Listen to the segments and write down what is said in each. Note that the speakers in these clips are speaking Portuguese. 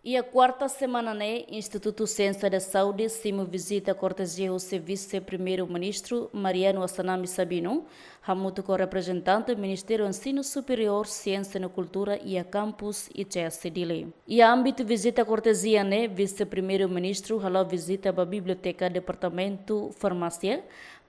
E a quarta semana, né, Instituto Ciência da Saúde, simo visita cortesia ao vice-primeiro-ministro Mariano Assanami Sabino, hamuto com o representante do Ministério do Ensino Superior, Ciência e Cultura e a campus ICS Dile. E a âmbito visita cortesia, né, vice-primeiro-ministro, halou visita a biblioteca, departamento farmácia,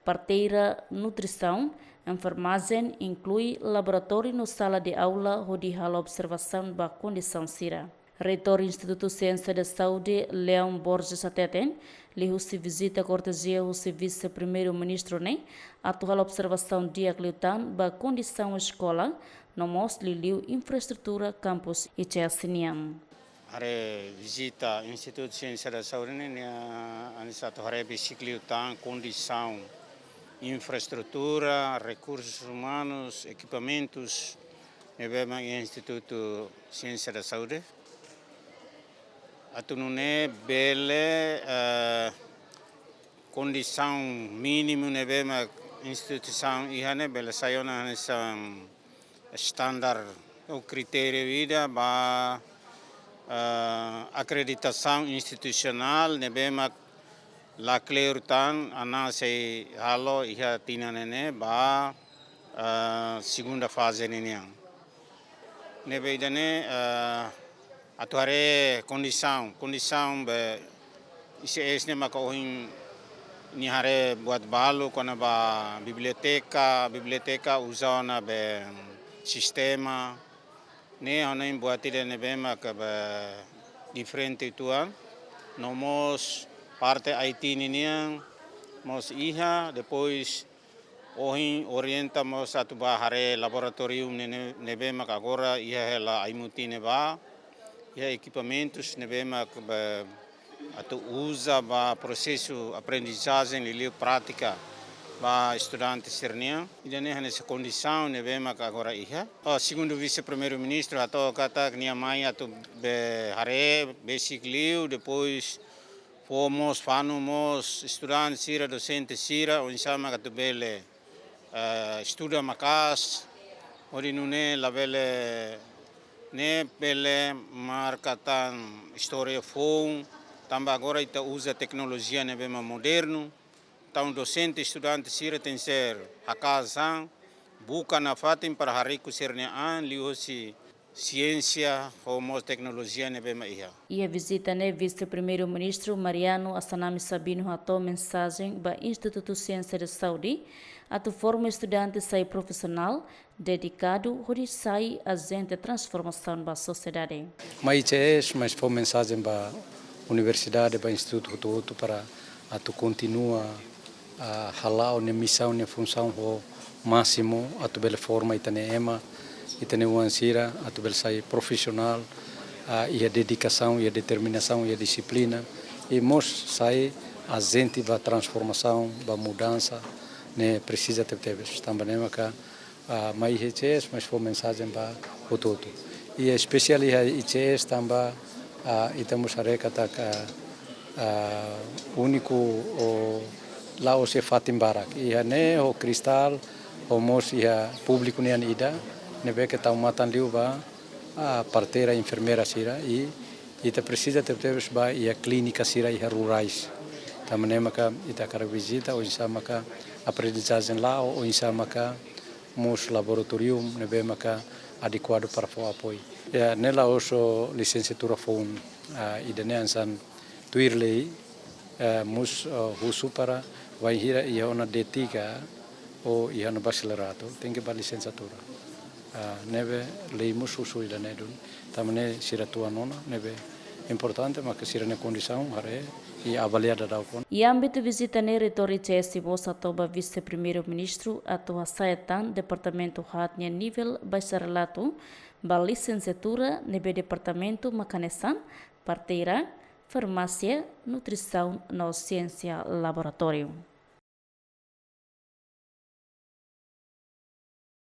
parteira nutrição, enfermagem, inclui laboratório no sala de aula, onde há observação da condição sira. Reitor do Instituto Ciência da Saúde, Leão Borges Ateten, lhe se visita a cortesia ao vice-primeiro-ministro, né? Atual observação de Acliutan, da condição escola, no mostra liu infraestrutura campus e Chesinian. Hare visita Instituto Ciência da Saúde, né? Anisato hare bicicliutan, condição, infraestrutura, recursos humanos, equipamentos, nebema Instituto Ciência da Saúde. Atunune bele condição mínima nebema instituição ihane bele sayona hanesam standar o critério vida ba acreditação institucional nebema la cleurtan anase halo iha tinanene ba segunda fase neniang nebe idane atuare condição be ICS ne makohin ni hare buat balu kona ba biblioteca usana be sistema ne onem buat ide ne be mak be diferente tuan nomos parte IT niniang mos iha depois ohin orientamos atu ba hare laboratorium ne be mak agora iha hela aimuti ne ba e equipamentos nebema atu usa ba processo aprendizagem e prática ba estudantes sernia e nessa condição nebema agora iha segundo vice-primeiro-ministro ato kata nia mai atu be hare basic liu depois fomos fanumos estudantes sira docentes sira onsama atu bele estuda macas orinune la bele ne pele marcatan história phone também agora ita usa tecnologia ne bema moderno então docente estudante sira tem ser a casa buka na fatim para hariku sernia an liosi ciência ou tecnologia ne bema iha. E a visita ne vice-primeiro-ministro Mariano Assanami Sabino atou mensagem ba Instituto Ciência da Saúde atu forma estudante sai profissional dedicado onde sai agente de transformação da sociedade. Mas foi mensagem para universidade, para instituto para atu continua a halau ne missão ne função ho máximo atu bela forma itane ema itane uansira atu bela sai profissional e a dedicação e a determinação e a disciplina e mos sai agente para transformação para mudança ne precisa ter também maka mai ICS mas foi mensagem para o todo e especially ICS também estamos a recata único o lá o se fatim barak e ne o cristal o mos ia público ne ida ne ve que tá matan liuba a parteira enfermeira sira e ita precisa ter ba e a clínica sira e rurais também maka ita cara visita ou isa maka aprendizagem lá ou isa maka mos laboratorium ne ve maka adequado para o apoio nela oso licenciatura phone idane ansan tuirlei mus husu para vai hira ia ona D3 ou ia no bacharelato tem que para licenciatura neve lei mus husu idane dun tamane siratua nona neve importante mas que sirane condição hare e avaliada da kon. E âmbito visita ne reitor ICS Moça Toba vice-primeiro-ministro atua saetan departamento hatnya nível bacharelato ba licenciatura nebe departamento macanesan parteira farmácia nutrição na ciência laboratório.